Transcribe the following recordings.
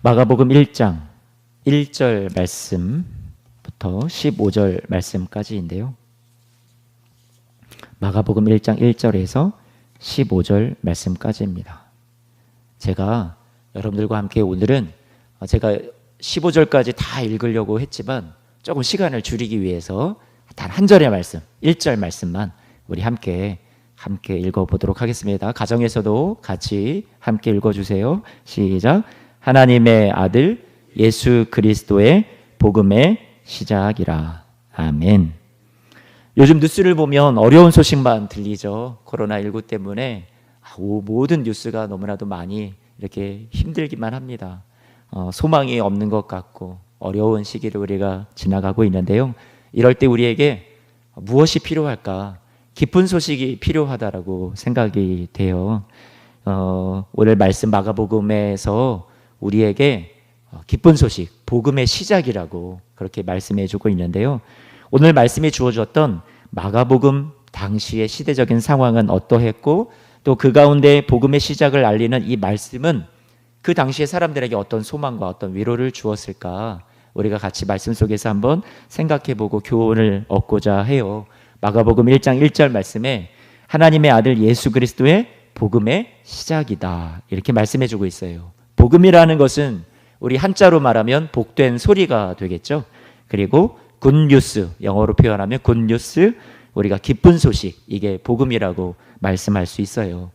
마가복음 1장 1절 말씀부터 15절 말씀까지인데요. 마가복음 1장 1절에서 15절 말씀까지입니다. 제가 여러분들과 함께 오늘은 제가 15절까지 다 읽으려고 했지만 조금 시간을 줄이기 위해서 단 한 절의 말씀, 1절 말씀만 우리 함께 읽어보도록 하겠습니다. 가정에서도 같이 함께 읽어주세요. 시작. 하나님의 아들 예수 그리스도의 복음의 시작이라. 아멘. 요즘 뉴스를 보면 어려운 소식만 들리죠. 코로나19 때문에 모든 뉴스가 너무나도 많이 이렇게 힘들기만 합니다. 소망이 없는 것 같고 어려운 시기를 우리가 지나가고 있는데요. 이럴 때 우리에게 무엇이 필요할까? 기쁜 소식이 필요하다라고 생각이 돼요. 오늘 말씀 마가복음에서 우리에게 기쁜 소식, 복음의 시작이라고 그렇게 말씀해 주고 있는데요. 오늘 말씀이 주어졌던 마가복음 당시의 시대적인 상황은 어떠했고 또 그 가운데 복음의 시작을 알리는 이 말씀은 그 당시의 사람들에게 어떤 소망과 어떤 위로를 주었을까? 우리가 같이 말씀 속에서 한번 생각해보고 교훈을 얻고자 해요. 마가복음 1장 1절 말씀에 하나님의 아들 예수 그리스도의 복음의 시작이다 이렇게 말씀해주고 있어요. 복음이라는 것은 우리 한자로 말하면 복된 소리가 되겠죠. 그리고 굿뉴스, 영어로 표현하면 굿뉴스, 우리가 기쁜 소식, 이게 복음이라고 말씀할 수 있어요.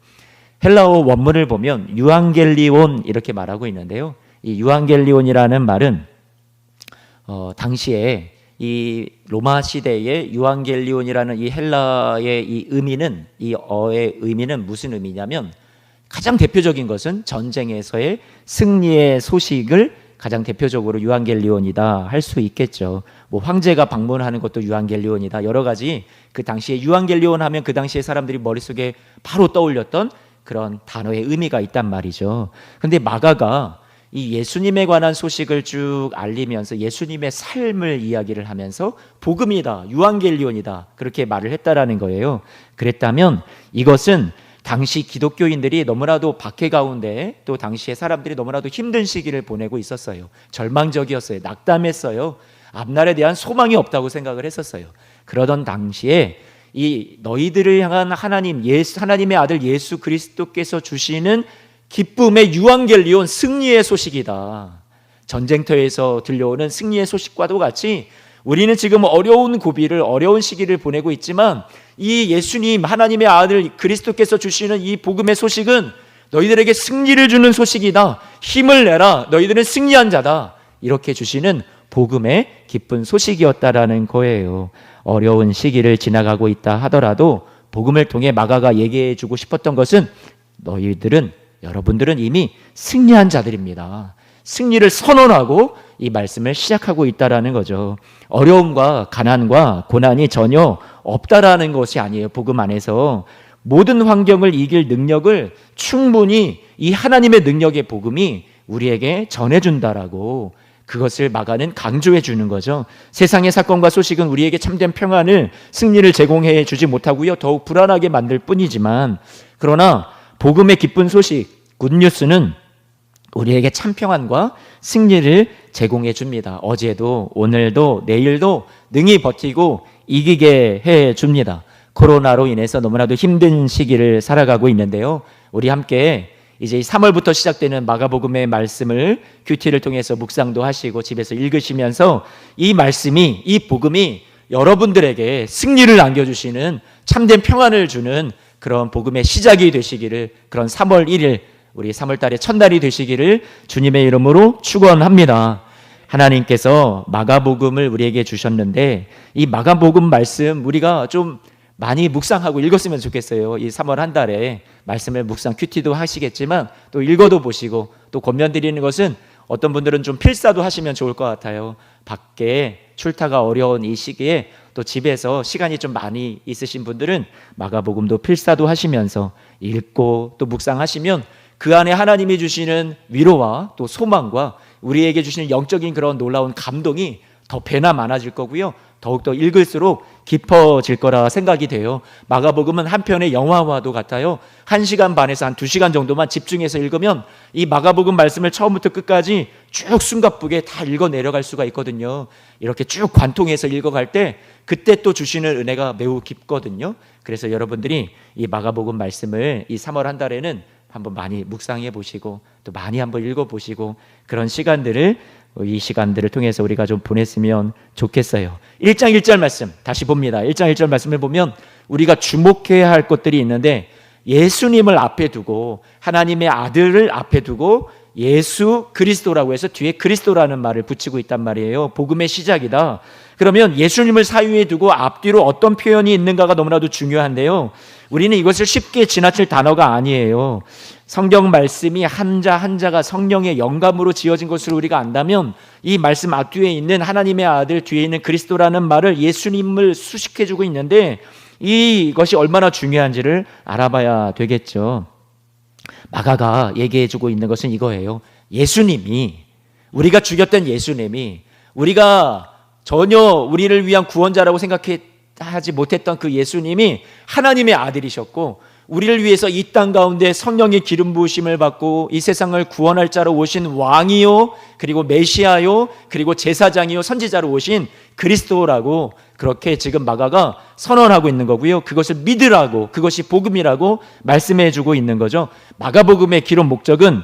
헬라어 원문을 보면 유앙겔리온 이렇게 말하고 있는데요. 이 유앙겔리온이라는 말은 당시에 이 로마 시대의 유앙겔리온이라는 이 헬라의 이 의미는, 이 어의 의미는 무슨 의미냐면 가장 대표적인 것은 전쟁에서의 승리의 소식을 가장 대표적으로 유앙겔리온이다 할 수 있겠죠. 뭐 황제가 방문하는 것도 유앙겔리온이다. 여러 가지 그 당시에 유앙겔리온 하면 그 당시에 사람들이 머릿속에 바로 떠올렸던 그런 단어의 의미가 있단 말이죠. 근데 마가가 이 예수님에 관한 소식을 쭉 알리면서 예수님의 삶을 이야기를 하면서 복음이다, 유앙겔리온이다 그렇게 말을 했다라는 거예요. 그랬다면 이것은 당시 기독교인들이 너무나도 박해 가운데 또 당시에 사람들이 너무나도 힘든 시기를 보내고 있었어요. 절망적이었어요. 낙담했어요. 앞날에 대한 소망이 없다고 생각을 했었어요. 그러던 당시에 이 너희들을 향한 하나님의 아들 예수 그리스도께서 주시는 기쁨의 유앙겔리온, 승리의 소식이다. 전쟁터에서 들려오는 승리의 소식과도 같이 우리는 지금 어려운 고비를, 어려운 시기를 보내고 있지만 이 예수님, 하나님의 아들 그리스도께서 주시는 이 복음의 소식은 너희들에게 승리를 주는 소식이다. 힘을 내라. 너희들은 승리한 자다. 이렇게 주시는 복음의 기쁜 소식이었다라는 거예요. 어려운 시기를 지나가고 있다 하더라도 복음을 통해 마가가 얘기해 주고 싶었던 것은 여러분들은 이미 승리한 자들입니다. 승리를 선언하고 이 말씀을 시작하고 있다라는 거죠. 어려움과 가난과 고난이 전혀 없다라는 것이 아니에요. 복음 안에서 모든 환경을 이길 능력을 충분히 이 하나님의 능력의 복음이 우리에게 전해준다라고 그것을 마가는 강조해 주는 거죠. 세상의 사건과 소식은 우리에게 참된 평안을, 승리를 제공해 주지 못하고요. 더욱 불안하게 만들 뿐이지만 그러나 복음의 기쁜 소식, 굿뉴스는 우리에게 참 평안과 승리를 제공해 줍니다. 어제도 오늘도 내일도 능히 버티고 이기게 해 줍니다. 코로나로 인해서 너무나도 힘든 시기를 살아가고 있는데요. 우리 함께 이제 3월부터 시작되는 마가복음의 말씀을 큐티를 통해서 묵상도 하시고 집에서 읽으시면서 이 말씀이, 이 복음이 여러분들에게 승리를 안겨주시는 참된 평안을 주는 그런 복음의 시작이 되시기를, 그런 3월 1일 우리 3월 달의 첫날이 되시기를 주님의 이름으로 축원합니다. 하나님께서 마가복음을 우리에게 주셨는데 이 마가복음 말씀 우리가 좀 많이 묵상하고 읽었으면 좋겠어요. 이 3월 한 달에 말씀을 묵상 큐티도 하시겠지만 또 읽어도 보시고 또 권면드리는 것은 어떤 분들은 좀 필사도 하시면 좋을 것 같아요. 밖에 출타가 어려운 이 시기에 또 집에서 시간이 좀 많이 있으신 분들은 마가복음도 필사도 하시면서 읽고 또 묵상하시면 그 안에 하나님이 주시는 위로와 또 소망과 우리에게 주시는 영적인 그런 놀라운 감동이 더 배나 많아질 거고요. 더욱더 읽을수록 깊어질 거라 생각이 돼요. 마가복음은 한 편의 영화와도 같아요. 1시간 반에서 한 2시간 정도만 집중해서 읽으면 이 마가복음 말씀을 처음부터 끝까지 쭉 숨가쁘게 다 읽어 내려갈 수가 있거든요. 이렇게 쭉 관통해서 읽어갈 때 그때 또 주시는 은혜가 매우 깊거든요. 그래서 여러분들이 이 마가복음 말씀을 이 3월 한 달에는 한번 많이 묵상해 보시고 또 많이 한번 읽어 보시고 그런 시간들을 이 시간들을 통해서 우리가 좀 보냈으면 좋겠어요. 1장 1절 말씀 다시 봅니다. 1장 1절 말씀을 보면 우리가 주목해야 할 것들이 있는데 예수님을 앞에 두고 하나님의 아들을 앞에 두고 예수 그리스도라고 해서 뒤에 그리스도라는 말을 붙이고 있단 말이에요. 복음의 시작이다. 그러면 예수님을 사유에 두고 앞뒤로 어떤 표현이 있는가가 너무나도 중요한데요. 우리는 이것을 쉽게 지나칠 단어가 아니에요. 성경 말씀이 한자 한자가 성령의 영감으로 지어진 것으로 우리가 안다면 이 말씀 앞뒤에 있는 하나님의 아들 뒤에 있는 그리스도라는 말을 예수님을 수식해주고 있는데 이것이 얼마나 중요한지를 알아봐야 되겠죠. 마가가 얘기해주고 있는 것은 이거예요. 예수님이 우리가 죽였던 예수님이 우리가 전혀 우리를 위한 구원자라고 생각하지 못했던 그 예수님이 하나님의 아들이셨고 우리를 위해서 이 땅 가운데 성령의 기름 부으심을 받고 이 세상을 구원할 자로 오신 왕이요 그리고 메시아요 그리고 제사장이요 선지자로 오신 그리스도라고 그렇게 지금 마가가 선언하고 있는 거고요. 그것을 믿으라고 그것이 복음이라고 말씀해 주고 있는 거죠. 마가복음의 기록 목적은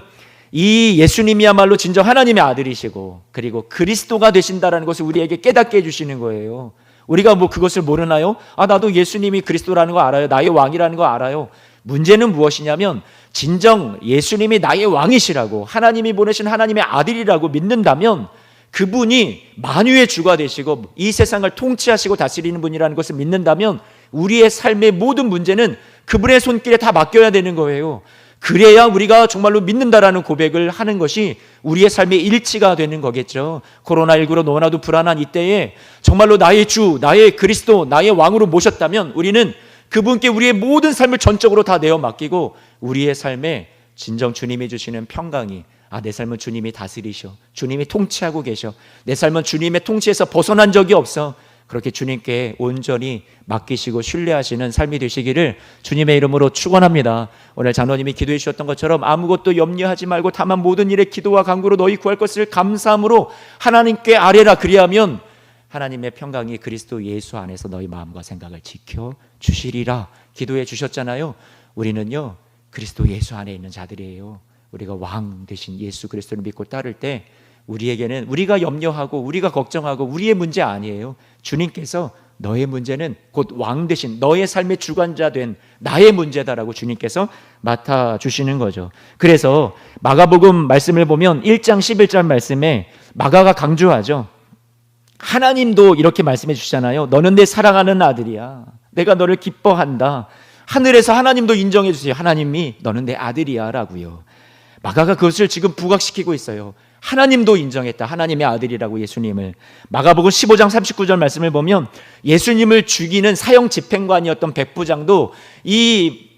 이 예수님이야말로 진정 하나님의 아들이시고 그리고 그리스도가 되신다라는 것을 우리에게 깨닫게 해주시는 거예요. 우리가 뭐 그것을 모르나요? 나도 예수님이 그리스도라는 거 알아요. 나의 왕이라는 거 알아요. 문제는 무엇이냐면 진정 예수님이 나의 왕이시라고 하나님이 보내신 하나님의 아들이라고 믿는다면 그분이 만유의 주가 되시고 이 세상을 통치하시고 다스리는 분이라는 것을 믿는다면 우리의 삶의 모든 문제는 그분의 손길에 다 맡겨야 되는 거예요. 그래야 우리가 정말로 믿는다라는 고백을 하는 것이 우리의 삶의 일치가 되는 거겠죠. 코로나19로 너무나도 불안한 이때에 정말로 나의 주, 나의 그리스도, 나의 왕으로 모셨다면 우리는 그분께 우리의 모든 삶을 전적으로 다 내어 맡기고 우리의 삶에 진정 주님이 주시는 평강이 내 삶은 주님이 다스리셔, 주님이 통치하고 계셔, 내 삶은 주님의 통치에서 벗어난 적이 없어, 그렇게 주님께 온전히 맡기시고 신뢰하시는 삶이 되시기를 주님의 이름으로 축원합니다. 오늘 장로님이 기도해 주셨던 것처럼 아무것도 염려하지 말고 다만 모든 일에 기도와 간구로 너희 구할 것을 감사함으로 하나님께 아뢰라. 그리하면 하나님의 평강이 그리스도 예수 안에서 너희 마음과 생각을 지켜 주시리라 기도해 주셨잖아요. 우리는요 그리스도 예수 안에 있는 자들이에요. 우리가 왕 되신 예수 그리스도를 믿고 따를 때 우리에게는 우리가 염려하고 우리가 걱정하고 우리의 문제 아니에요. 주님께서 너의 문제는 곧 왕 되신 너의 삶의 주관자 된 나의 문제다라고 주님께서 맡아주시는 거죠. 그래서 마가복음 말씀을 보면 1장 11절 말씀에 마가가 강조하죠. 하나님도 이렇게 말씀해 주시잖아요. 너는 내 사랑하는 아들이야. 내가 너를 기뻐한다. 하늘에서 하나님도 인정해 주세요. 하나님이 너는 내 아들이야 라고요. 마가가 그것을 지금 부각시키고 있어요. 하나님도 인정했다. 하나님의 아들이라고 예수님을. 마가복음 15장 39절 말씀을 보면 예수님을 죽이는 사형 집행관이었던 백부장도 이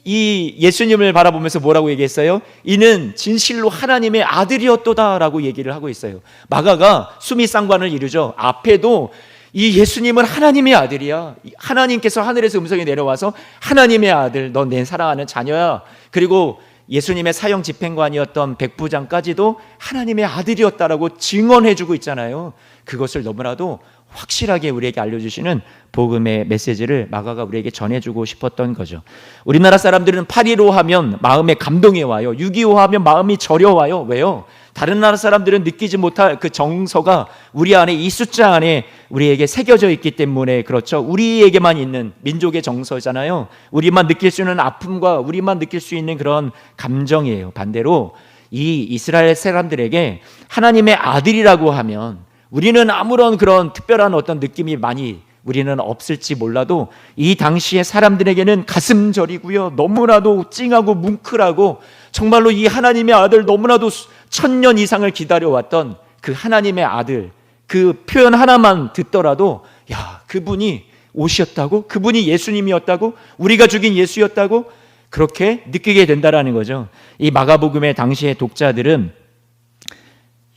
예수님을 바라보면서 뭐라고 얘기했어요? 이는 진실로 하나님의 아들이었도다라고 얘기를 하고 있어요. 마가가 수미상관을 이루죠. 앞에도 이 예수님은 하나님의 아들이야. 하나님께서 하늘에서 음성이 내려와서 하나님의 아들, 넌 내 사랑하는 자녀야. 그리고 예수님의 사형 집행관이었던 백부장까지도 하나님의 아들이었다라고 증언해주고 있잖아요. 그것을 너무나도 확실하게 우리에게 알려주시는 복음의 메시지를 마가가 우리에게 전해주고 싶었던 거죠. 우리나라 사람들은 8.15 하면 마음에 감동이 와요. 6.25 하면 마음이 저려와요. 왜요? 다른 나라 사람들은 느끼지 못할 그 정서가 우리 안에 이 숫자 안에 우리에게 새겨져 있기 때문에 그렇죠. 우리에게만 있는 민족의 정서잖아요. 우리만 느낄 수 있는 아픔과 우리만 느낄 수 있는 그런 감정이에요. 반대로 이 이스라엘 사람들에게 하나님의 아들이라고 하면 우리는 아무런 그런 특별한 어떤 느낌이 많이 우리는 없을지 몰라도 이 당시의 사람들에게는 가슴 저리고요. 너무나도 찡하고 뭉클하고 정말로 이 하나님의 아들 너무나도 1000년 이상을 기다려왔던 그 하나님의 아들 그 표현 하나만 듣더라도 야 그분이 오셨다고? 그분이 예수님이었다고? 우리가 죽인 예수였다고? 그렇게 느끼게 된다라는 거죠. 이 마가복음의 당시의 독자들은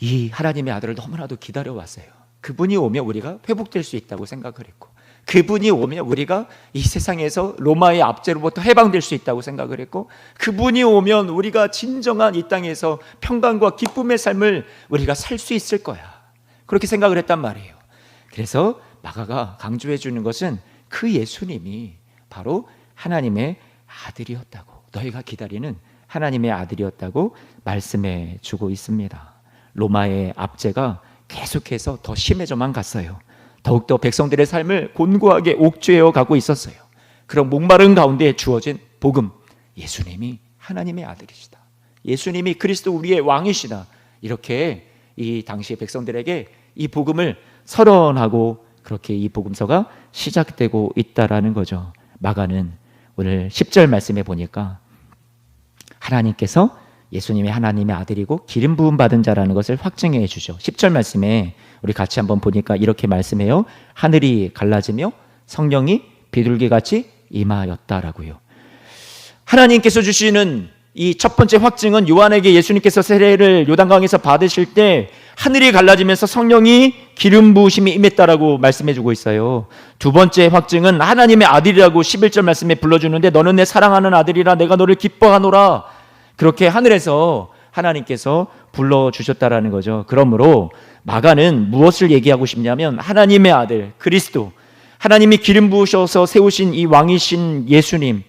이 하나님의 아들을 너무나도 기다려왔어요. 그분이 오면 우리가 회복될 수 있다고 생각을 했고 그분이 오면 우리가 이 세상에서 로마의 압제로부터 해방될 수 있다고 생각을 했고, 그분이 오면 우리가 진정한 이 땅에서 평강과 기쁨의 삶을 우리가 살 수 있을 거야, 그렇게 생각을 했단 말이에요. 그래서 마가가 강조해 주는 것은 그 예수님이 바로 하나님의 아들이었다고, 너희가 기다리는 하나님의 아들이었다고 말씀해 주고 있습니다. 로마의 압제가 계속해서 더 심해져만 갔어요. 더욱더 백성들의 삶을 곤고하게 옥죄어 가고 있었어요. 그런 목마른 가운데 주어진 복음, 예수님이 하나님의 아들이시다, 예수님이 그리스도 우리의 왕이시다, 이렇게 이 당시 백성들에게 이 복음을 선언하고 그렇게 이 복음서가 시작되고 있다라는 거죠. 마가는 오늘 10절 말씀에 보니까 하나님께서 예수님이 하나님의 아들이고 기름 부음 받은 자라는 것을 확증해 주죠. 10절 말씀에 우리 같이 한번 보니까 이렇게 말씀해요. 하늘이 갈라지며 성령이 비둘기같이 임하였다라고요. 하나님께서 주시는 이 첫 번째 확증은 요한에게 예수님께서 세례를 요단강에서 받으실 때 하늘이 갈라지면서 성령이 기름 부으심이 임했다라고 말씀해 주고 있어요. 두 번째 확증은 하나님의 아들이라고 11절 말씀에 불러주는데, 너는 내 사랑하는 아들이라 내가 너를 기뻐하노라, 그렇게 하늘에서 하나님께서 불러주셨다라는 거죠. 그러므로 마가는 무엇을 얘기하고 싶냐면 하나님의 아들 그리스도, 하나님이 기름 부으셔서 세우신 이 왕이신 예수님,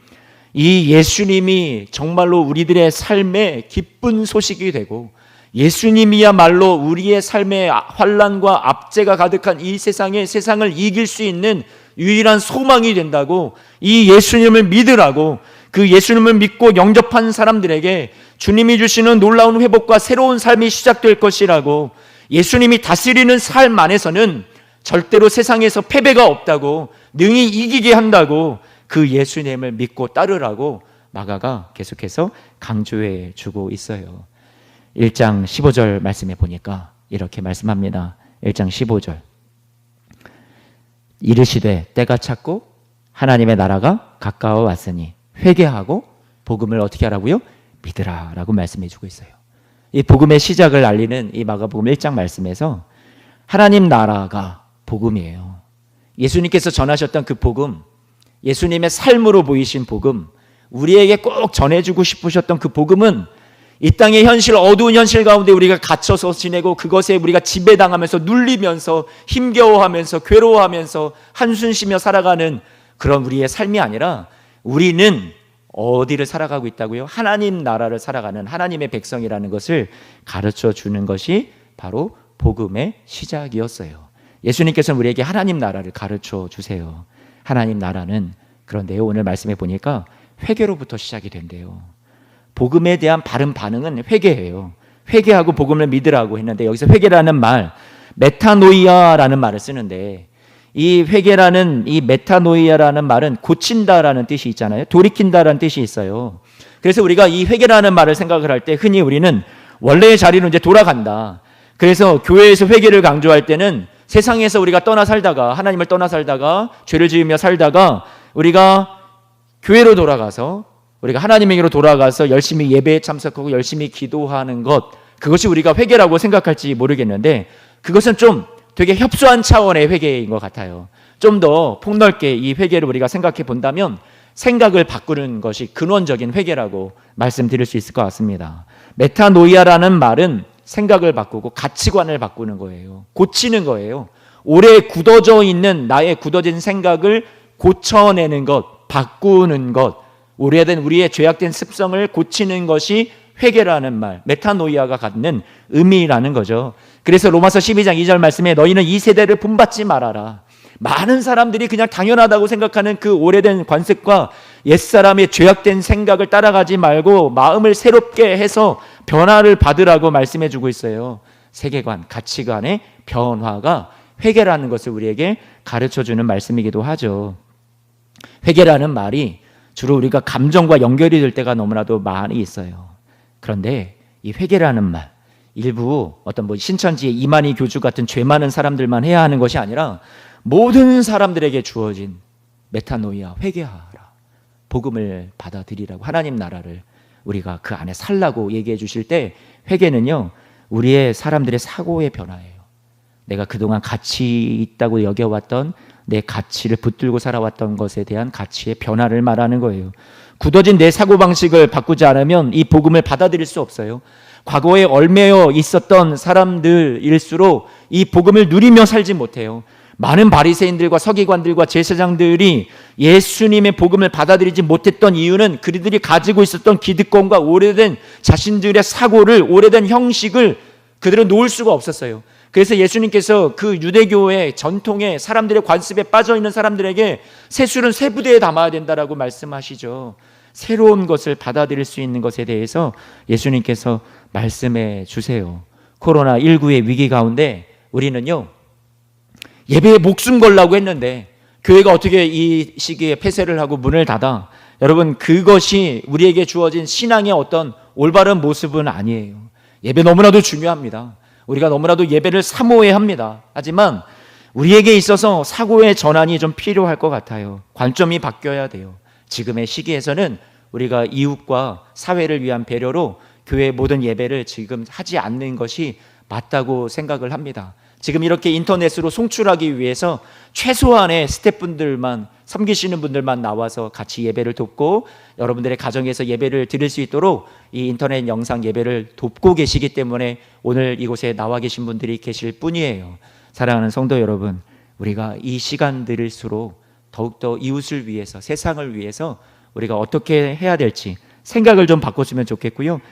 이 예수님이 정말로 우리들의 삶에 기쁜 소식이 되고, 예수님이야말로 우리의 삶의 환난과 압제가 가득한 이 세상을 이길 수 있는 유일한 소망이 된다고, 이 예수님을 믿으라고, 그 예수님을 믿고 영접한 사람들에게 주님이 주시는 놀라운 회복과 새로운 삶이 시작될 것이라고, 예수님이 다스리는 삶 안에서는 절대로 세상에서 패배가 없다고, 능히 이기게 한다고, 그 예수님을 믿고 따르라고 마가가 계속해서 강조해 주고 있어요. 1장 15절 말씀에 보니까 이렇게 말씀합니다. 1장 15절, 이르시되 때가 찼고 하나님의 나라가 가까워 왔으니 회개하고 복음을 어떻게 하라고요? 믿으라 라고 말씀해 주고 있어요. 이 복음의 시작을 알리는 이 마가복음 1장 말씀에서 하나님 나라가 복음이에요. 예수님께서 전하셨던 그 복음, 예수님의 삶으로 보이신 복음, 우리에게 꼭 전해주고 싶으셨던 그 복음은 이 땅의 현실, 어두운 현실 가운데 우리가 갇혀서 지내고 그것에 우리가 지배당하면서 눌리면서 힘겨워하면서 괴로워하면서 한숨 쉬며 살아가는 그런 우리의 삶이 아니라, 우리는 어디를 살아가고 있다고요? 하나님 나라를 살아가는 하나님의 백성이라는 것을 가르쳐 주는 것이 바로 복음의 시작이었어요. 예수님께서는 우리에게 하나님 나라를 가르쳐 주세요. 하나님 나라는, 그런데요, 오늘 말씀해 보니까 회개로부터 시작이 된대요. 복음에 대한 바른 반응은 회개예요. 회개하고 복음을 믿으라고 했는데, 여기서 회개라는 말, 메타노이아라는 말을 쓰는데, 이 회개라는, 이 메타노이아라는 말은 고친다라는 뜻이 있잖아요. 돌이킨다라는 뜻이 있어요. 그래서 우리가 이 회개라는 말을 생각을 할 때 흔히 우리는 원래의 자리로 이제 돌아간다. 그래서 교회에서 회개를 강조할 때는 세상에서 우리가 떠나 살다가, 하나님을 떠나 살다가, 죄를 지으며 살다가 우리가 교회로 돌아가서, 우리가 하나님에게로 돌아가서 열심히 예배에 참석하고 열심히 기도하는 것, 그것이 우리가 회개라고 생각할지 모르겠는데, 그것은 좀 되게 협소한 차원의 회개인 것 같아요. 좀 더 폭넓게 이 회개를 우리가 생각해 본다면 생각을 바꾸는 것이 근원적인 회개라고 말씀드릴 수 있을 것 같습니다. 메타노이아라는 말은 생각을 바꾸고 가치관을 바꾸는 거예요. 고치는 거예요. 오래 굳어져 있는 나의 굳어진 생각을 고쳐내는 것, 바꾸는 것, 오래된 우리의 죄악된 습성을 고치는 것이 회개라는 말, 메타노이아가 갖는 의미라는 거죠. 그래서 로마서 12장 2절 말씀에 너희는 이 세대를 본받지 말아라. 많은 사람들이 그냥 당연하다고 생각하는 그 오래된 관습과 옛사람의 죄악된 생각을 따라가지 말고 마음을 새롭게 해서 변화를 받으라고 말씀해 주고 있어요. 세계관, 가치관의 변화가 회개라는 것을 우리에게 가르쳐주는 말씀이기도 하죠. 회개라는 말이 주로 우리가 감정과 연결이 될 때가 너무나도 많이 있어요. 그런데 이 회개라는 말, 일부 어떤 신천지의 이만희 교주 같은 죄 많은 사람들만 해야 하는 것이 아니라 모든 사람들에게 주어진 메타노이아, 회개하라, 복음을 받아들이라고, 하나님 나라를 우리가 그 안에 살라고 얘기해 주실 때, 회개는요 우리의 사람들의 사고의 변화예요. 내가 그동안 가치 있다고 여겨왔던 내 가치를 붙들고 살아왔던 것에 대한 가치의 변화를 말하는 거예요. 굳어진 내 사고방식을 바꾸지 않으면 이 복음을 받아들일 수 없어요. 과거에 얽매여 있었던 사람들일수록 이 복음을 누리며 살지 못해요. 많은 바리새인들과 서기관들과 제사장들이 예수님의 복음을 받아들이지 못했던 이유는 그들이 가지고 있었던 기득권과 오래된 자신들의 사고를, 오래된 형식을 그들은 놓을 수가 없었어요. 그래서 예수님께서 그 유대교의 전통의 사람들의 관습에 빠져 있는 사람들에게 새술은 새 부대에 담아야 된다라고 말씀하시죠. 새로운 것을 받아들일 수 있는 것에 대해서 예수님께서 말씀해 주세요. 코로나19의 위기 가운데 우리는요, 예배에 목숨 걸라고 했는데 교회가 어떻게 이 시기에 폐쇄를 하고 문을 닫아? 여러분, 그것이 우리에게 주어진 신앙의 어떤 올바른 모습은 아니에요. 예배 너무나도 중요합니다. 우리가 너무나도 예배를 사모해야 합니다. 하지만 우리에게 있어서 사고의 전환이 좀 필요할 것 같아요. 관점이 바뀌어야 돼요. 지금의 시기에서는 우리가 이웃과 사회를 위한 배려로 교회의 모든 예배를 지금 하지 않는 것이 맞다고 생각을 합니다. 지금 이렇게 인터넷으로 송출하기 위해서 최소한의 스태프분들만, 섬기시는 분들만 나와서 같이 예배를 돕고 여러분들의 가정에서 예배를 드릴 수 있도록 이 인터넷 영상 예배를 돕고 계시기 때문에 오늘 이곳에 나와 계신 분들이 계실 뿐이에요. 사랑하는 성도 여러분, 우리가 이 시간들일수록 더욱더 이웃을 위해서, 세상을 위해서 우리가 어떻게 해야 될지 생각을 좀 바꿨으면 좋겠고요.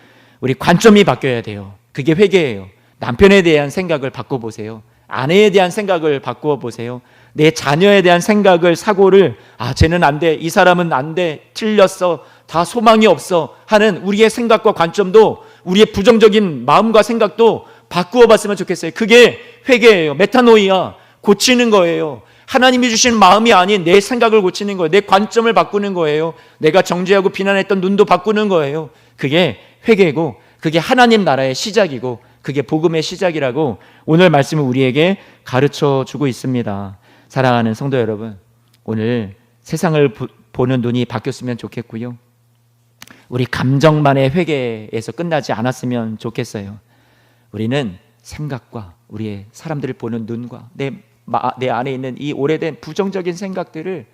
우리 관점이 바뀌어야 돼요. 그게 회개예요. 남편에 대한 생각을 바꿔보세요. 아내에 대한 생각을 바꿔보세요. 내 자녀에 대한 생각을, 사고를, 쟤는 안 돼, 이 사람은 안 돼, 틀렸어, 다 소망이 없어 하는 우리의 생각과 관점도, 우리의 부정적인 마음과 생각도 바꾸어 봤으면 좋겠어요. 그게 회개예요. 메타노이아, 고치는 거예요. 하나님이 주신 마음이 아닌 내 생각을 고치는 거예요. 내 관점을 바꾸는 거예요. 내가 정죄하고 비난했던 눈도 바꾸는 거예요. 그게 회개고, 그게 하나님 나라의 시작이고, 그게 복음의 시작이라고 오늘 말씀은 우리에게 가르쳐 주고 있습니다. 사랑하는 성도 여러분, 오늘 세상을 보는 눈이 바뀌었으면 좋겠고요. 우리 감정만의 회개에서 끝나지 않았으면 좋겠어요. 우리는 생각과 우리의 사람들을 보는 눈과 내 안에 있는 이 오래된 부정적인 생각들을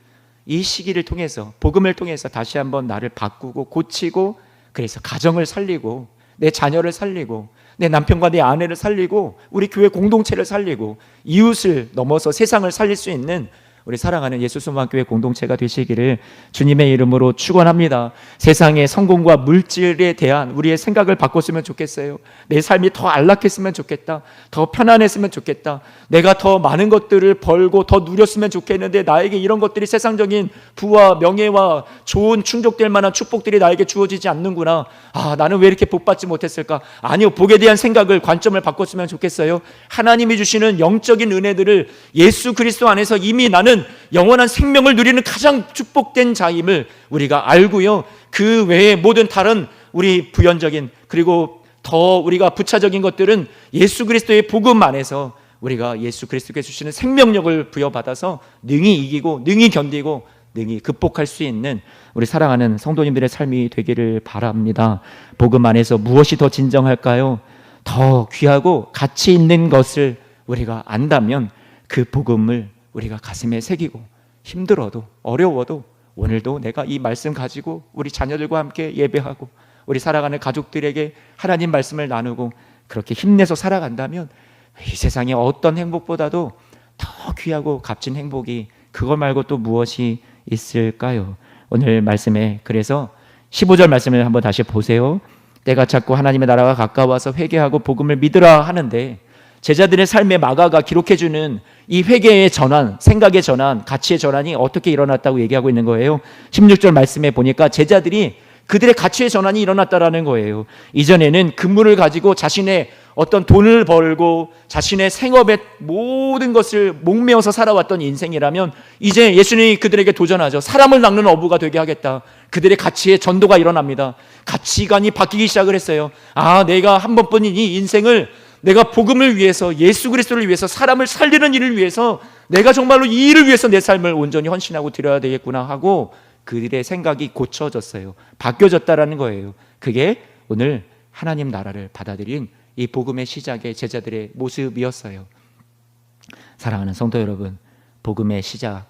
이 시기를 통해서, 복음을 통해서 다시 한번 나를 바꾸고 고치고, 그래서 가정을 살리고 내 자녀를 살리고 내 남편과 내 아내를 살리고 우리 교회 공동체를 살리고 이웃을 넘어서 세상을 살릴 수 있는 우리 사랑하는 예수소망교회 공동체가 되시기를 주님의 이름으로 축원합니다. 세상의 성공과 물질에 대한 우리의 생각을 바꿨으면 좋겠어요. 내 삶이 더 안락했으면 좋겠다. 더 편안했으면 좋겠다. 내가 더 많은 것들을 벌고 더 누렸으면 좋겠는데 나에게 이런 것들이, 세상적인 부와 명예와 좋은 충족될 만한 축복들이 나에게 주어지지 않는구나. 나는 왜 이렇게 복받지 못했을까? 아니요, 복에 대한 생각을, 관점을 바꿨으면 좋겠어요. 하나님이 주시는 영적인 은혜들을 예수 그리스도 안에서 이미 나는 영원한 생명을 누리는 가장 축복된 자임을 우리가 알고요, 그 외에 모든 다른 우리 부연적인, 그리고 더 우리가 부차적인 것들은 예수 그리스도의 복음 안에서 우리가 예수 그리스도께서 주시는 생명력을 부여받아서 능히 이기고 능히 견디고 능히 극복할 수 있는 우리 사랑하는 성도님들의 삶이 되기를 바랍니다. 복음 안에서 무엇이 더 진정할까요? 더 귀하고 가치 있는 것을 우리가 안다면 그 복음을 우리가 가슴에 새기고, 힘들어도 어려워도 오늘도 내가 이 말씀 가지고 우리 자녀들과 함께 예배하고 우리 살아가는 가족들에게 하나님 말씀을 나누고 그렇게 힘내서 살아간다면 이 세상의 어떤 행복보다도 더 귀하고 값진 행복이, 그거 말고 또 무엇이 있을까요? 오늘 말씀에, 그래서 15절 말씀을 한번 다시 보세요. 때가 찼고 하나님의 나라가 가까워서 회개하고 복음을 믿으라 하는데, 제자들의 삶의 마가가 기록해주는 이 회개의 전환, 생각의 전환, 가치의 전환이 어떻게 일어났다고 얘기하고 있는 거예요. 16절 말씀에 보니까 제자들이 그들의 가치의 전환이 일어났다라는 거예요. 이전에는 근무를 가지고 자신의 어떤 돈을 벌고 자신의 생업의 모든 것을 목매어서 살아왔던 인생이라면 이제 예수님이 그들에게 도전하죠. 사람을 낚는 어부가 되게 하겠다. 그들의 가치의 전도가 일어납니다. 가치관이 바뀌기 시작을 했어요. 내가 한 번뿐인 이 인생을 내가 복음을 위해서, 예수 그리스도를 위해서, 사람을 살리는 일을 위해서, 내가 정말로 이 일을 위해서 내 삶을 온전히 헌신하고 드려야 되겠구나 하고 그들의 생각이 고쳐졌어요. 바뀌어졌다라는 거예요. 그게 오늘 하나님 나라를 받아들인 이 복음의 시작의 제자들의 모습이었어요. 사랑하는 성도 여러분, 복음의 시작,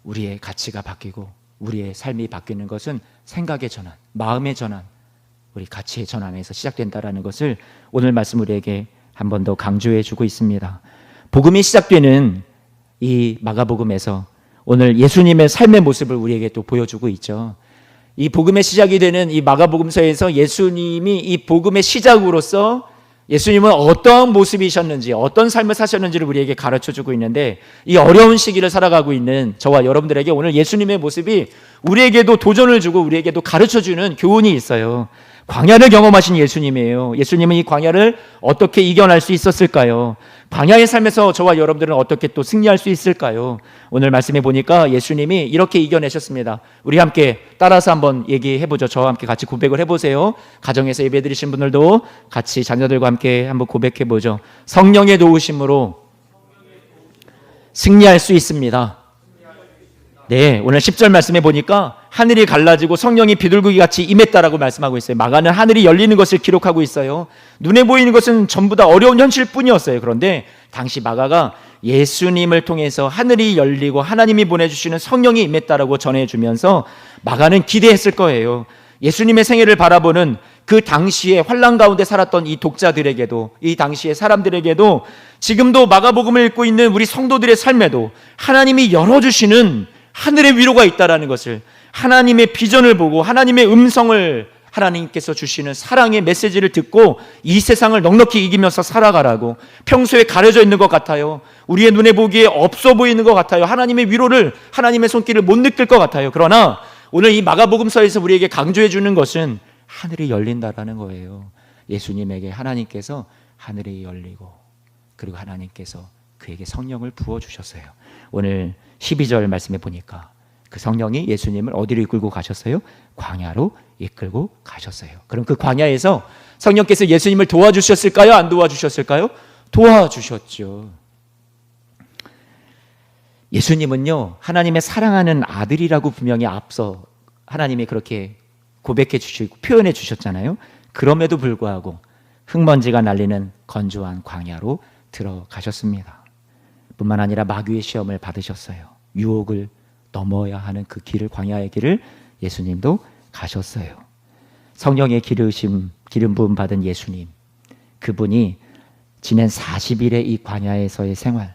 우리의 가치가 바뀌고 우리의 삶이 바뀌는 것은 생각의 전환, 마음의 전환, 우리 가치의 전환에서 시작된다라는 것을 오늘 말씀 우리에게 한 번 더 강조해 주고 있습니다. 복음이 시작되는 이 마가복음에서 오늘 예수님의 삶의 모습을 우리에게 또 보여주고 있죠. 이 복음의 시작이 되는 이 마가복음서에서 예수님이 이 복음의 시작으로서 예수님은 어떤 모습이셨는지, 어떤 삶을 사셨는지를 우리에게 가르쳐주고 있는데, 이 어려운 시기를 살아가고 있는 저와 여러분들에게 오늘 예수님의 모습이 우리에게도 도전을 주고 우리에게도 가르쳐주는 교훈이 있어요. 광야를 경험하신 예수님이에요. 예수님은 이 광야를 어떻게 이겨낼 수 있었을까요? 광야의 삶에서 저와 여러분들은 어떻게 또 승리할 수 있을까요? 오늘 말씀해 보니까 예수님이 이렇게 이겨내셨습니다. 우리 함께 따라서 한번 얘기해보죠. 저와 함께 같이 고백을 해보세요. 가정에서 예배드리신 분들도 같이 자녀들과 함께 한번 고백해보죠. 성령의 도우심으로 승리할 수 있습니다. 네, 오늘 10절 말씀해 보니까 하늘이 갈라지고 성령이 비둘기같이 같이 임했다라고 말씀하고 있어요. 마가는 하늘이 열리는 것을 기록하고 있어요. 눈에 보이는 것은 전부 다 어려운 현실뿐이었어요. 그런데 당시 마가가 예수님을 통해서 하늘이 열리고 하나님이 보내주시는 성령이 임했다라고 전해주면서 마가는 기대했을 거예요. 예수님의 생애를 바라보는 그 당시에 환난 가운데 살았던 이 독자들에게도, 이 당시의 사람들에게도, 지금도 마가복음을 읽고 있는 우리 성도들의 삶에도 하나님이 열어주시는 하늘의 위로가 있다라는 것을, 하나님의 비전을 보고 하나님의 음성을, 하나님께서 주시는 사랑의 메시지를 듣고 이 세상을 넉넉히 이기면서 살아가라고, 평소에 가려져 있는 것 같아요. 우리의 눈에 보기에 없어 보이는 것 같아요. 하나님의 위로를, 하나님의 손길을 못 느낄 것 같아요. 그러나 오늘 이 마가복음서에서 우리에게 강조해 주는 것은 하늘이 열린다라는 거예요. 예수님에게 하나님께서 하늘이 열리고, 그리고 하나님께서 그에게 성령을 부어주셨어요. 오늘 12절 말씀해 보니까 그 성령이 예수님을 어디로 이끌고 가셨어요? 광야로 이끌고 가셨어요. 그럼 그 광야에서 성령께서 예수님을 도와주셨을까요? 안 도와주셨을까요? 도와주셨죠. 예수님은요, 하나님의 사랑하는 아들이라고 분명히 앞서 하나님이 그렇게 고백해 주시고 표현해 주셨잖아요. 그럼에도 불구하고 흙먼지가 날리는 건조한 광야로 들어가셨습니다. 뿐만 아니라 마귀의 시험을 받으셨어요. 유혹을 넘어야 하는 그 길을, 광야의 길을 예수님도 가셨어요. 성령의 기름 부음 받은 예수님, 그분이 지낸 40일의 이 광야에서의 생활,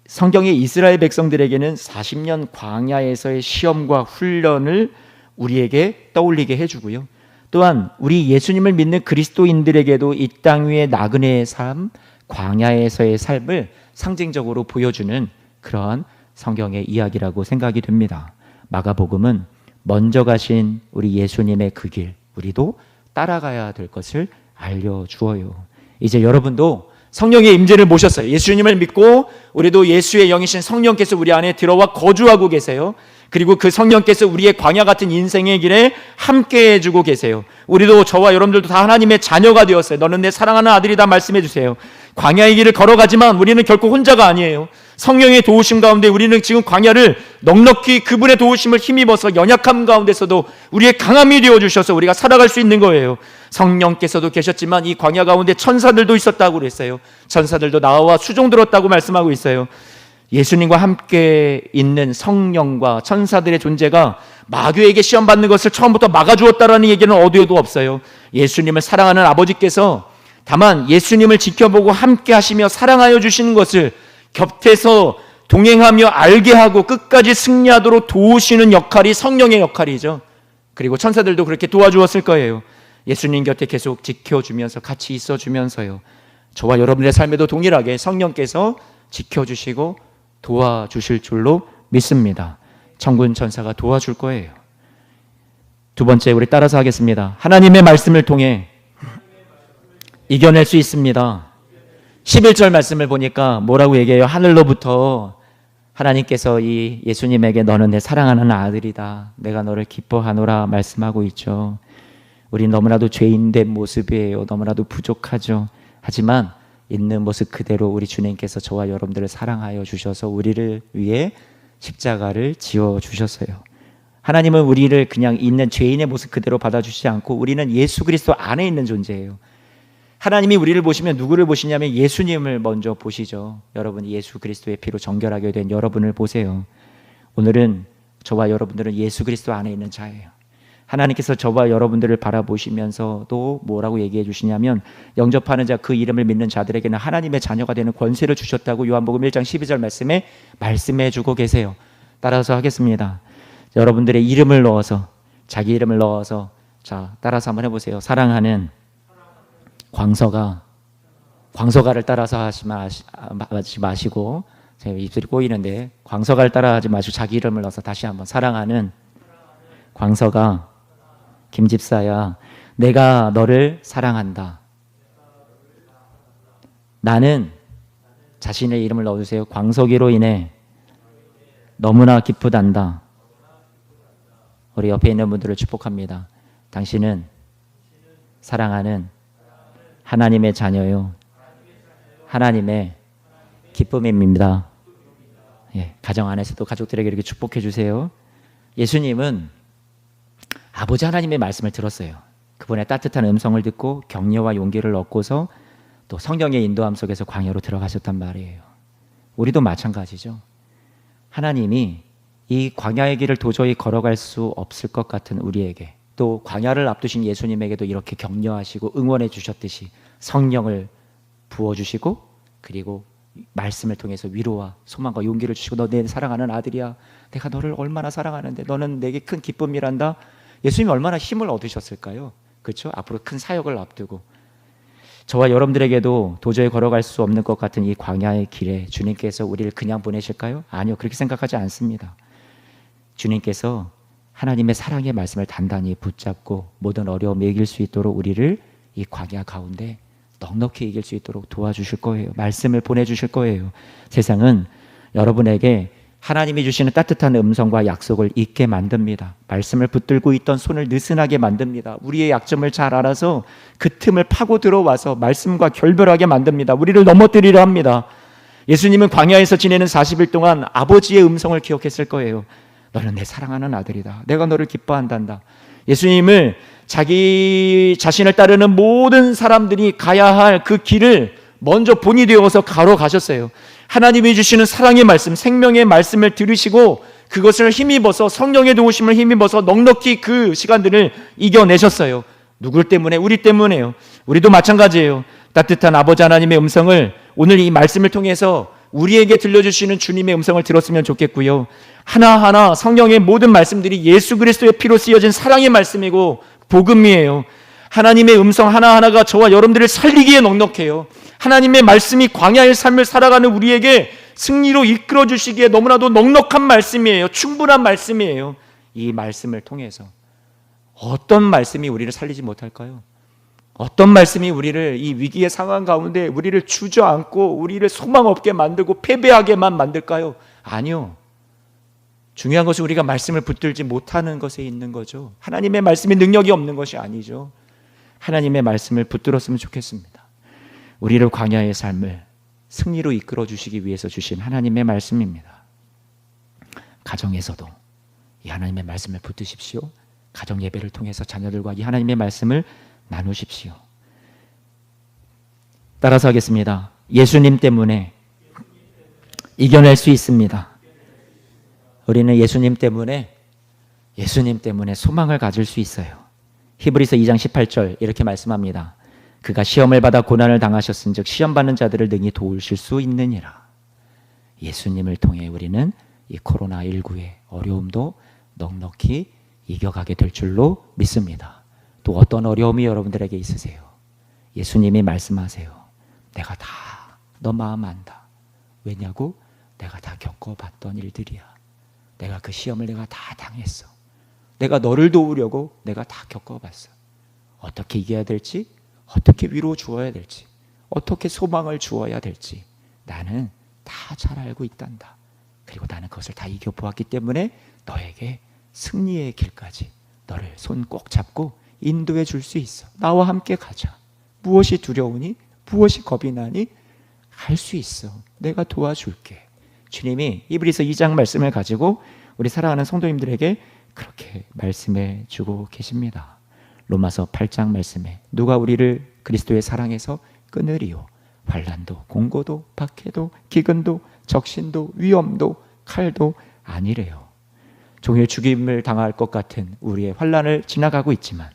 성경의 이스라엘 백성들에게는 40년 광야에서의 시험과 훈련을 우리에게 떠올리게 해주고요. 또한 우리 예수님을 믿는 그리스도인들에게도 이 땅 위의 나그네의 삶, 광야에서의 삶을 상징적으로 보여주는 그러한 성경의 이야기라고 생각이 됩니다. 마가복음은 먼저 가신 우리 예수님의 그 길, 우리도 따라가야 될 것을 알려주어요. 이제 여러분도 성령의 임재를 모셨어요. 예수님을 믿고 우리도 예수의 영이신 성령께서 우리 안에 들어와 거주하고 계세요. 그리고 그 성령께서 우리의 광야 같은 인생의 길에 함께 해주고 계세요. 우리도, 저와 여러분들도 다 하나님의 자녀가 되었어요. 너는 내 사랑하는 아들이다 말씀해 주세요. 광야의 길을 걸어가지만 우리는 결코 혼자가 아니에요. 성령의 도우심 가운데 우리는 지금 광야를 넉넉히 그분의 도우심을 힘입어서 연약함 가운데서도 우리의 강함이 되어주셔서 우리가 살아갈 수 있는 거예요. 성령께서도 계셨지만 이 광야 가운데 천사들도 있었다고 그랬어요. 천사들도 나와 수종 들었다고 말씀하고 있어요. 예수님과 함께 있는 성령과 천사들의 존재가 마귀에게 시험받는 것을 처음부터 막아주었다라는 얘기는 어디에도 없어요. 예수님을 사랑하는 아버지께서 다만 예수님을 지켜보고 함께 하시며 사랑하여 주시는 것을 곁에서 동행하며 알게 하고 끝까지 승리하도록 도우시는 역할이 성령의 역할이죠. 그리고 천사들도 그렇게 도와주었을 거예요. 예수님 곁에 계속 지켜주면서 같이 있어주면서요, 저와 여러분의 삶에도 동일하게 성령께서 지켜주시고 도와주실 줄로 믿습니다. 천군 천사가 도와줄 거예요. 두 번째, 우리 따라서 하겠습니다. 하나님의 말씀을 통해 이겨낼 수 있습니다. 11절 말씀을 보니까 뭐라고 얘기해요? 하늘로부터 하나님께서 이 예수님에게 너는 내 사랑하는 아들이다, 내가 너를 기뻐하노라 말씀하고 있죠. 우리 너무나도 죄인된 모습이에요. 너무나도 부족하죠. 하지만 있는 모습 그대로 우리 주님께서 저와 여러분들을 사랑하여 주셔서 우리를 위해 십자가를 지어 주셨어요. 하나님은 우리를 그냥 있는 죄인의 모습 그대로 받아주시지 않고 우리는 예수 그리스도 안에 있는 존재예요. 하나님이 우리를 보시면 누구를 보시냐면 예수님을 먼저 보시죠. 여러분, 예수 그리스도의 피로 정결하게 된 여러분을 보세요. 오늘은 저와 여러분들은 예수 그리스도 안에 있는 자예요. 하나님께서 저와 여러분들을 바라보시면서도 뭐라고 얘기해 주시냐면 영접하는 자, 그 이름을 믿는 자들에게는 하나님의 자녀가 되는 권세를 주셨다고 요한복음 1장 12절 말씀에 말씀해 주고 계세요. 따라서 하겠습니다. 여러분들의 이름을 넣어서, 자기 이름을 넣어서, 자, 따라서 한번 해보세요. 사랑하는 광서가를 따라서 하지 마시고, 제가 입술이 꼬이는데 광서가를 따라하지 마시고 자기 이름을 넣어서 다시 한번. 사랑하는 광서가, 김집사야, 내가 너를 사랑한다. 나는, 자신의 이름을 넣어주세요. 광석이로 인해 너무나 기쁘단다. 우리 옆에 있는 분들을 축복합니다. 당신은 사랑하는 하나님의 자녀요, 하나님의 기쁨입니다. 예, 가정 안에서도 가족들에게 이렇게 축복해 주세요. 예수님은 아버지 하나님의 말씀을 들었어요. 그분의 따뜻한 음성을 듣고 격려와 용기를 얻고서 또 성령의 인도함 속에서 광야로 들어가셨단 말이에요. 우리도 마찬가지죠. 하나님이 이 광야의 길을 도저히 걸어갈 수 없을 것 같은 우리에게, 또 광야를 앞두신 예수님에게도 이렇게 격려하시고 응원해 주셨듯이 성령을 부어주시고, 그리고 말씀을 통해서 위로와 소망과 용기를 주시고, 너 내 사랑하는 아들이야, 내가 너를 얼마나 사랑하는데 너는 내게 큰 기쁨이란다. 예수님이 얼마나 힘을 얻으셨을까요? 그렇죠? 앞으로 큰 사역을 앞두고. 저와 여러분들에게도 도저히 걸어갈 수 없는 것 같은 이 광야의 길에 주님께서 우리를 그냥 보내실까요? 아니요, 그렇게 생각하지 않습니다. 주님께서 하나님의 사랑의 말씀을 단단히 붙잡고 모든 어려움을 이길 수 있도록 우리를 이 광야 가운데 넉넉히 이길 수 있도록 도와주실 거예요. 말씀을 보내주실 거예요. 세상은 여러분에게 하나님이 주시는 따뜻한 음성과 약속을 잊게 만듭니다. 말씀을 붙들고 있던 손을 느슨하게 만듭니다. 우리의 약점을 잘 알아서 그 틈을 파고 들어와서 말씀과 결별하게 만듭니다. 우리를 넘어뜨리려 합니다. 예수님은 광야에서 지내는 40일 동안 아버지의 음성을 기억했을 거예요. 너는 내 사랑하는 아들이다. 내가 너를 기뻐한단다. 예수님을 자기 자신을 따르는 모든 사람들이 가야 할 그 길을 먼저 본이 되어서 가셨어요. 하나님이 주시는 사랑의 말씀, 생명의 말씀을 들으시고 그것을 힘입어서, 성령의 도우심을 힘입어서 넉넉히 그 시간들을 이겨내셨어요. 누구 때문에? 우리 때문에요. 우리도 마찬가지예요. 따뜻한 아버지 하나님의 음성을 오늘 이 말씀을 통해서 우리에게 들려주시는 주님의 음성을 들었으면 좋겠고요. 하나하나 성령의 모든 말씀들이 예수 그리스도의 피로 쓰여진 사랑의 말씀이고 복음이에요. 하나님의 음성 하나하나가 저와 여러분들을 살리기에 넉넉해요. 하나님의 말씀이 광야의 삶을 살아가는 우리에게 승리로 이끌어 주시기에 너무나도 넉넉한 말씀이에요. 충분한 말씀이에요. 이 말씀을 통해서 어떤 말씀이 우리를 살리지 못할까요? 어떤 말씀이 우리를 이 위기의 상황 가운데 우리를 주저앉고 우리를 소망 없게 만들고 패배하게만 만들까요? 아니요. 중요한 것은 우리가 말씀을 붙들지 못하는 것에 있는 거죠. 하나님의 말씀에 능력이 없는 것이 아니죠. 하나님의 말씀을 붙들었으면 좋겠습니다. 우리를 광야의 삶을 승리로 이끌어 주시기 위해서 주신 하나님의 말씀입니다. 가정에서도 이 하나님의 말씀을 붙드십시오. 가정 예배를 통해서 자녀들과 이 하나님의 말씀을 나누십시오. 따라서 하겠습니다. 예수님 때문에 이겨낼 수 있습니다. 우리는 예수님 때문에 소망을 가질 수 있어요. 히브리서 2장 18절 이렇게 말씀합니다. 그가 시험을 받아 고난을 당하셨은즉 시험 받는 자들을 능히 도우실 수 있느니라. 예수님을 통해 우리는 이 코로나19의 어려움도 넉넉히 이겨가게 될 줄로 믿습니다. 또 어떤 어려움이 여러분들에게 있으세요? 예수님이 말씀하세요. 내가 다 너 마음 안다. 왜냐고? 내가 다 겪어봤던 일들이야. 내가 그 시험을 내가 다 당했어. 내가 너를 도우려고 내가 다 겪어봤어. 어떻게 이겨야 될지, 어떻게 위로 주어야 될지, 어떻게 소망을 주어야 될지 나는 다 잘 알고 있단다. 그리고 나는 그것을 다 이겨보았기 때문에 너에게 승리의 길까지 너를 손 꼭 잡고 인도해 줄 수 있어. 나와 함께 가자. 무엇이 두려우니? 무엇이 겁이 나니? 할 수 있어. 내가 도와줄게. 주님이 히브리서 2장 말씀을 가지고 우리 사랑하는 성도님들에게 그렇게 말씀해 주고 계십니다. 로마서 8장 말씀에 누가 우리를 그리스도의 사랑에서 끊으리요? 환난도 공고도 박해도 기근도 적신도 위험도 칼도 아니래요. 종일 죽임을 당할 것 같은 우리의 환난을 지나가고 있지만,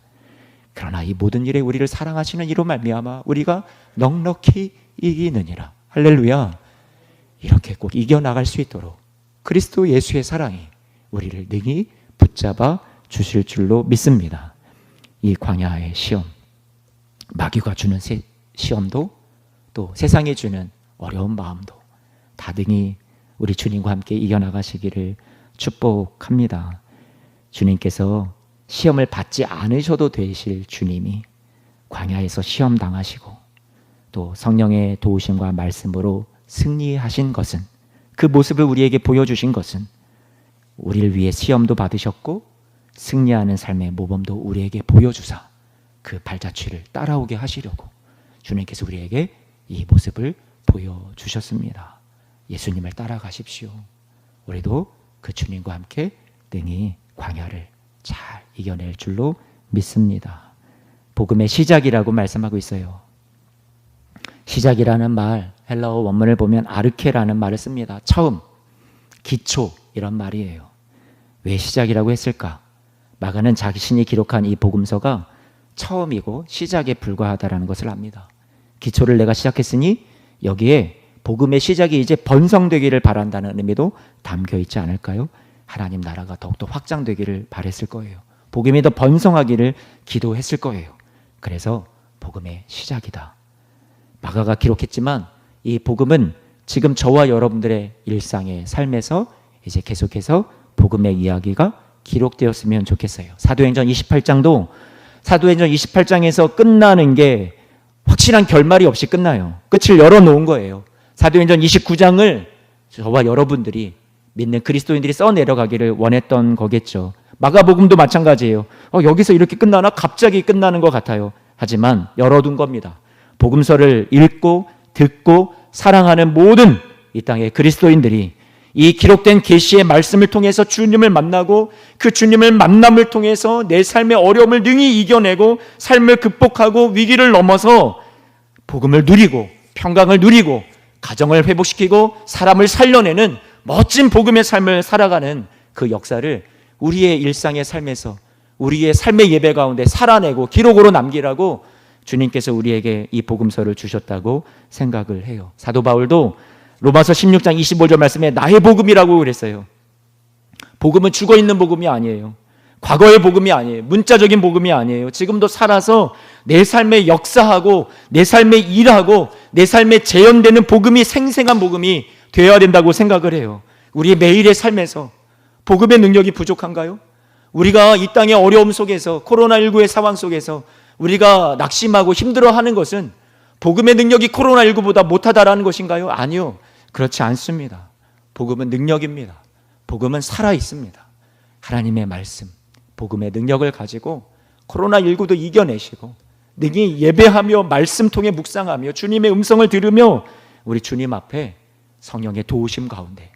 그러나 이 모든 일에 우리를 사랑하시는 이로 말미암아 우리가 넉넉히 이기느니라. 할렐루야. 이렇게 꼭 이겨나갈 수 있도록 그리스도 예수의 사랑이 우리를 능히 붙잡아 주실 줄로 믿습니다. 이 광야의 시험, 마귀가 주는 시험도 또 세상이 주는 어려운 마음도 다 능히 우리 주님과 함께 이겨나가시기를 축복합니다. 주님께서 시험을 받지 않으셔도 되실 주님이 광야에서 시험 당하시고 또 성령의 도우심과 말씀으로 승리하신 것은, 그 모습을 우리에게 보여주신 것은 우리를 위해 시험도 받으셨고 승리하는 삶의 모범도 우리에게 보여주사 그 발자취를 따라오게 하시려고 주님께서 우리에게 이 모습을 보여주셨습니다. 예수님을 따라가십시오. 우리도 그 주님과 함께 능히 광야를 잘 이겨낼 줄로 믿습니다. 복음의 시작이라고 말씀하고 있어요. 시작이라는 말, 헬라어 원문을 보면 아르케라는 말을 씁니다. 처음, 기초 이런 말이에요. 왜 시작이라고 했을까? 마가는 자신이 기록한 이 복음서가 처음이고 시작에 불과하다는 것을 압니다. 기초를 내가 시작했으니 여기에 복음의 시작이 이제 번성되기를 바란다는 의미도 담겨 있지 않을까요? 하나님 나라가 더욱더 확장되기를 바랬을 거예요. 복음이 더 번성하기를 기도했을 거예요. 그래서 복음의 시작이다. 마가가 기록했지만 이 복음은 지금 저와 여러분들의 일상의 삶에서 이제 계속해서 복음의 이야기가 기록되었으면 좋겠어요. 사도행전 28장도 사도행전 28장에서 끝나는 게 확실한 결말이 없이 끝나요. 끝을 열어놓은 거예요. 사도행전 29장을 저와 여러분들이 믿는 그리스도인들이 써내려가기를 원했던 거겠죠. 마가복음도 마찬가지예요. 여기서 이렇게 끝나나? 갑자기 끝나는 것 같아요. 하지만 열어둔 겁니다. 복음서를 읽고 듣고 사랑하는 모든 이 땅의 그리스도인들이 이 기록된 계시의 말씀을 통해서 주님을 만나고 그 주님을 만남을 통해서 내 삶의 어려움을 능히 이겨내고 삶을 극복하고 위기를 넘어서 복음을 누리고 평강을 누리고 가정을 회복시키고 사람을 살려내는 멋진 복음의 삶을 살아가는 그 역사를 우리의 일상의 삶에서 우리의 삶의 예배 가운데 살아내고 기록으로 남기라고 주님께서 우리에게 이 복음서를 주셨다고 생각을 해요. 사도 바울도 로마서 16장 25절 말씀에 나의 복음이라고 그랬어요. 복음은 죽어있는 복음이 아니에요. 과거의 복음이 아니에요. 문자적인 복음이 아니에요. 지금도 살아서 내 삶에 역사하고 내 삶에 일하고 내 삶에 재현되는 복음이 생생한 복음이 되어야 된다고 생각을 해요. 우리의 매일의 삶에서 복음의 능력이 부족한가요? 우리가 이 땅의 어려움 속에서 코로나19의 상황 속에서 우리가 낙심하고 힘들어하는 것은 복음의 능력이 코로나19보다 못하다라는 것인가요? 아니요. 그렇지 않습니다. 복음은 능력입니다. 복음은 살아있습니다. 하나님의 말씀, 복음의 능력을 가지고 코로나19도 이겨내시고 능히 예배하며 말씀 통해 묵상하며 주님의 음성을 들으며 우리 주님 앞에 성령의 도우심 가운데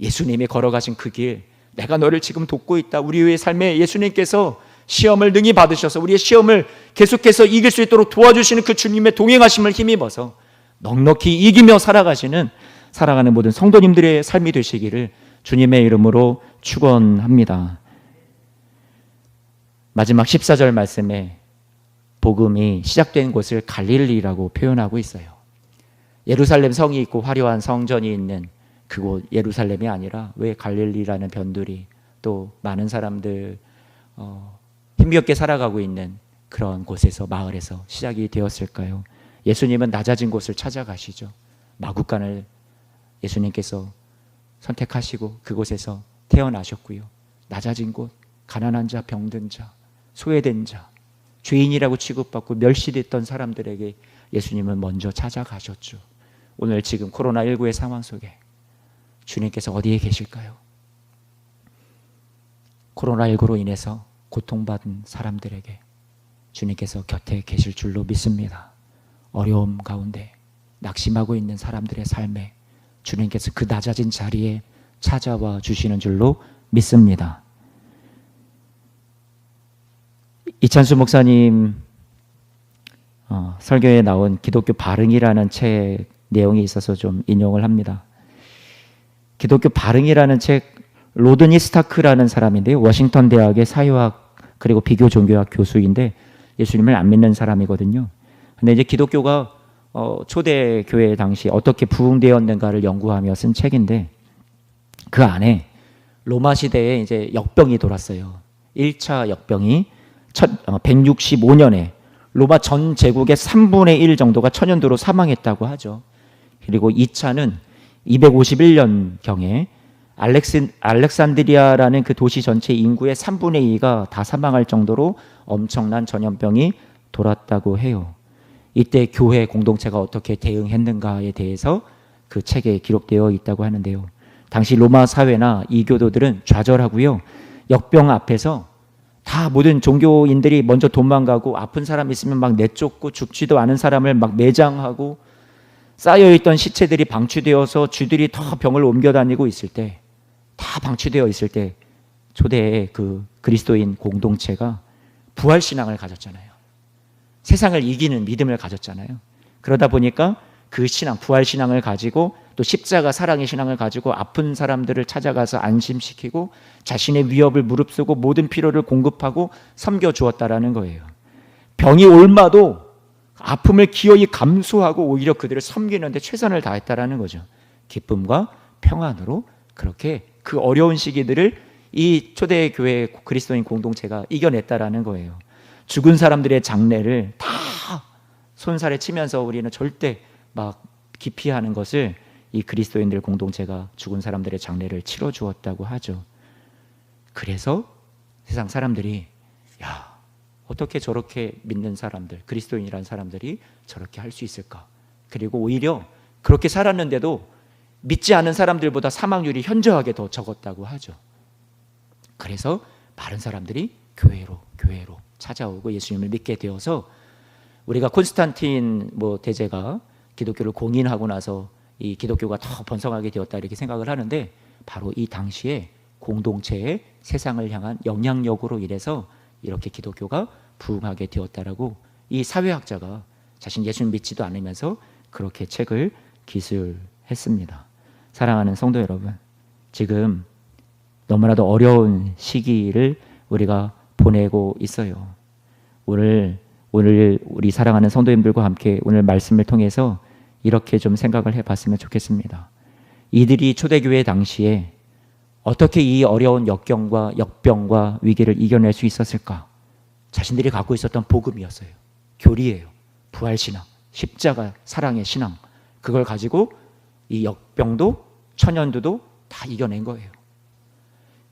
예수님이 걸어가신 그 길, 내가 너를 지금 돕고 있다. 우리의 삶에 예수님께서 시험을 능히 받으셔서 우리의 시험을 계속해서 이길 수 있도록 도와주시는 그 주님의 동행하심을 힘입어서 넉넉히 이기며 살아가는 모든 성도님들의 삶이 되시기를 주님의 이름으로 축원합니다. 마지막 14절 말씀에 복음이 시작된 곳을 갈릴리라고 표현하고 있어요. 예루살렘 성이 있고 화려한 성전이 있는 그곳 예루살렘이 아니라 왜 갈릴리라는 변두리 또 많은 사람들 힘겹게 살아가고 있는 그런 곳에서 마을에서 시작이 되었을까요? 예수님은 낮아진 곳을 찾아가시죠. 마구간을 예수님께서 선택하시고 그곳에서 태어나셨고요. 낮아진 곳, 가난한 자, 병든 자, 소외된 자, 죄인이라고 취급받고 멸시됐던 사람들에게 예수님은 먼저 찾아가셨죠. 오늘 지금 코로나19의 상황 속에 주님께서 어디에 계실까요? 코로나19로 인해서 고통받은 사람들에게 주님께서 곁에 계실 줄로 믿습니다. 어려움 가운데 낙심하고 있는 사람들의 삶에 주님께서 그 낮아진 자리에 찾아와 주시는 줄로 믿습니다. 이찬수 목사님 설교에 나온 기독교 발흥이라는 책 내용이 있어서 좀 인용을 합니다. 기독교 발흥이라는 책, 로드니 스타크라는 사람인데요, 워싱턴 대학의 사회학 그리고 비교 종교학 교수인데 예수님을 안 믿는 사람이거든요. 근데 이제 기독교가 초대 교회 당시 어떻게 부흥되었는가를 연구하며 쓴 책인데, 그 안에 로마 시대에 이제 역병이 돌았어요. 1차 역병이 165년에 로마 전 제국의 3분의 1 정도가 천연두로 사망했다고 하죠. 그리고 2차는 251년경에 알렉산드리아라는 그 도시 전체 인구의 3분의 2가 다 사망할 정도로 엄청난 전염병이 돌았다고 해요. 이때 교회 공동체가 어떻게 대응했는가에 대해서 그 책에 기록되어 있다고 하는데요. 당시 로마 사회나 이교도들은 좌절하고요, 역병 앞에서 다 모든 종교인들이 먼저 도망가고 아픈 사람 있으면 막 내쫓고 죽지도 않은 사람을 막 매장하고 쌓여있던 시체들이 방치되어서 쥐들이 더 병을 옮겨다니고 있을 때, 다 방치되어 있을 때 초대의 그 그리스도인 공동체가 부활신앙을 가졌잖아요. 세상을 이기는 믿음을 가졌잖아요. 그러다 보니까 그 신앙, 부활신앙을 가지고 또 십자가 사랑의 신앙을 가지고 아픈 사람들을 찾아가서 안심시키고 자신의 위협을 무릅쓰고 모든 필요를 공급하고 섬겨주었다라는 거예요. 병이 옮아도 아픔을 기어이 감수하고 오히려 그들을 섬기는 데 최선을 다했다라는 거죠. 기쁨과 평안으로 그렇게 그 어려운 시기들을 이 초대교회 그리스도인 공동체가 이겨냈다라는 거예요. 죽은 사람들의 장례를 다 손살에 치면서 우리는 절대 막 기피하는 것을 이 그리스도인들 공동체가 죽은 사람들의 장례를 치러 주었다고 하죠. 그래서 세상 사람들이, 야, 어떻게 저렇게 믿는 사람들, 그리스도인이라는 사람들이 저렇게 할 수 있을까? 그리고 오히려 그렇게 살았는데도 믿지 않은 사람들보다 사망률이 현저하게 더 적었다고 하죠. 그래서 많은 사람들이 교회로 찾아오고 예수님을 믿게 되어서, 우리가 콘스탄틴 대제가 기독교를 공인하고 나서 이 기독교가 더 번성하게 되었다 이렇게 생각을 하는데, 바로 이 당시에 공동체의 세상을 향한 영향력으로 인해서 이렇게 기독교가 부흥하게 되었다라고 이 사회학자가 자신 예수님 믿지도 않으면서 그렇게 책을 기술했습니다. 사랑하는 성도 여러분, 지금 너무나도 어려운 시기를 우리가 보내고 있어요. 오늘 우리 사랑하는 성도님들과 함께 오늘 말씀을 통해서 이렇게 좀 생각을 해봤으면 좋겠습니다. 이들이 초대교회 당시에 어떻게 이 어려운 역병과 위기를 이겨낼 수 있었을까? 자신들이 갖고 있었던 복음이었어요. 교리예요. 부활신앙, 십자가 사랑의 신앙, 그걸 가지고 이 역병도 천연두도 다 이겨낸 거예요.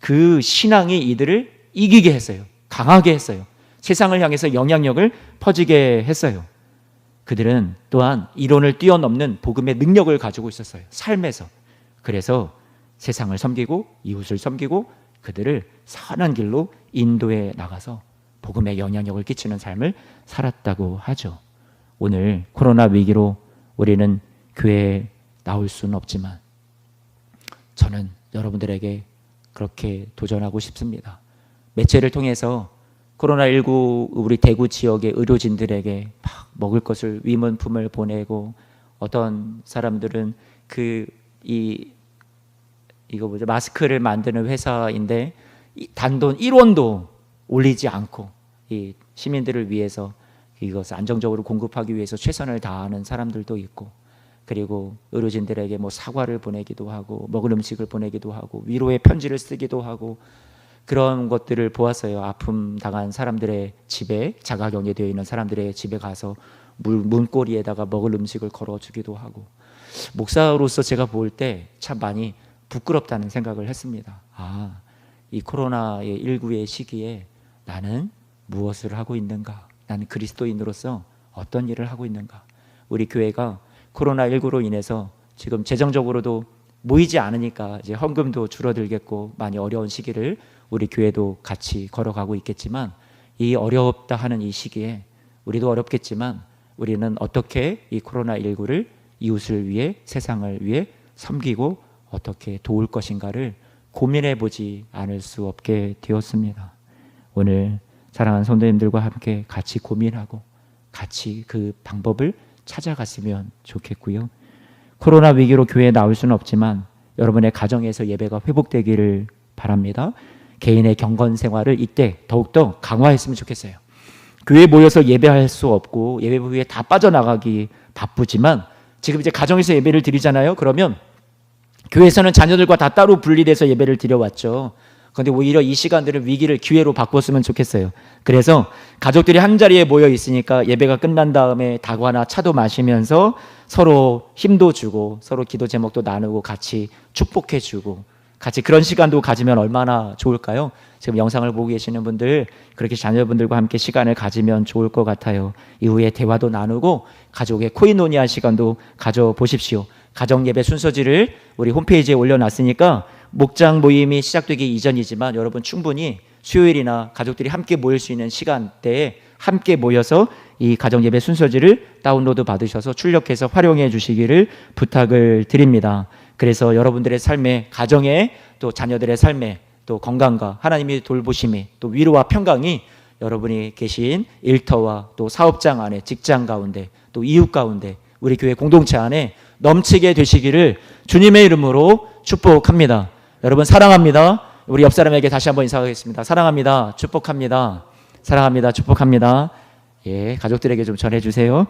그 신앙이 이들을 이기게 했어요. 강하게 했어요. 세상을 향해서 영향력을 퍼지게 했어요. 그들은 또한 이론을 뛰어넘는 복음의 능력을 가지고 있었어요. 삶에서. 그래서 세상을 섬기고 이웃을 섬기고 그들을 선한 길로 인도해 나가서 복음의 영향력을 끼치는 삶을 살았다고 하죠. 오늘 코로나 위기로 우리는 교회에 나올 수는 없지만 저는 여러분들에게 그렇게 도전하고 싶습니다. 매체를 통해서 코로나19 우리 대구 지역의 의료진들에게 막 먹을 것을 위문품을 보내고, 어떤 사람들은 마스크를 만드는 회사인데 단돈 1원도 올리지 않고 이 시민들을 위해서 이것을 안정적으로 공급하기 위해서 최선을 다하는 사람들도 있고, 그리고 의료진들에게 사과를 보내기도 하고 먹을 음식을 보내기도 하고 위로의 편지를 쓰기도 하고, 그런 것들을 보았어요. 아픔 당한 사람들의 집에, 자가격리 되어 있는 사람들의 집에 가서 문고리에다가 먹을 음식을 걸어주기도 하고, 목사로서 제가 볼 때 참 많이 부끄럽다는 생각을 했습니다. 이 코로나19의 시기에 나는 무엇을 하고 있는가? 나는 그리스도인으로서 어떤 일을 하고 있는가? 우리 교회가 코로나19로 인해서 지금 재정적으로도 모이지 않으니까 이제 헌금도 줄어들겠고 많이 어려운 시기를 우리 교회도 같이 걸어가고 있겠지만, 이 어렵다 하는 이 시기에 우리도 어렵겠지만 우리는 어떻게 이 코로나19를 이웃을 위해, 세상을 위해 섬기고 어떻게 도울 것인가를 고민해 보지 않을 수 없게 되었습니다. 오늘 사랑하는 성도님들과 함께 같이 고민하고 같이 그 방법을 찾아갔으면 좋겠고요. 코로나 위기로 교회에 나올 수는 없지만 여러분의 가정에서 예배가 회복되기를 바랍니다. 개인의 경건 생활을 이때 더욱더 강화했으면 좋겠어요. 교회에 모여서 예배할 수 없고 예배 후에 다 빠져나가기 바쁘지만 지금 이제 가정에서 예배를 드리잖아요. 그러면 교회에서는 자녀들과 다 따로 분리돼서 예배를 드려왔죠. 그런데 오히려 이 시간들은 위기를 기회로 바꿨으면 좋겠어요. 그래서 가족들이 한 자리에 모여 있으니까 예배가 끝난 다음에 다과나 차도 마시면서 서로 힘도 주고 서로 기도 제목도 나누고 같이 축복해 주고 같이 그런 시간도 가지면 얼마나 좋을까요? 지금 영상을 보고 계시는 분들 그렇게 자녀분들과 함께 시간을 가지면 좋을 것 같아요. 이후에 대화도 나누고 가족의 코이노니아 시간도 가져보십시오. 가정 예배 순서지를 우리 홈페이지에 올려놨으니까 목장 모임이 시작되기 이전이지만 여러분 충분히 수요일이나 가족들이 함께 모일 수 있는 시간대에 함께 모여서 이 가정 예배 순서지를 다운로드 받으셔서 출력해서 활용해 주시기를 부탁을 드립니다. 그래서 여러분들의 삶에 가정에 또 자녀들의 삶에 또 건강과 하나님의 돌보심이 또 위로와 평강이 여러분이 계신 일터와 또 사업장 안에 직장 가운데 또 이웃 가운데 우리 교회 공동체 안에 넘치게 되시기를 주님의 이름으로 축복합니다. 여러분 사랑합니다. 우리 옆 사람에게 다시 한번 인사하겠습니다. 사랑합니다. 축복합니다. 사랑합니다. 축복합니다. 예, 가족들에게 좀 전해주세요.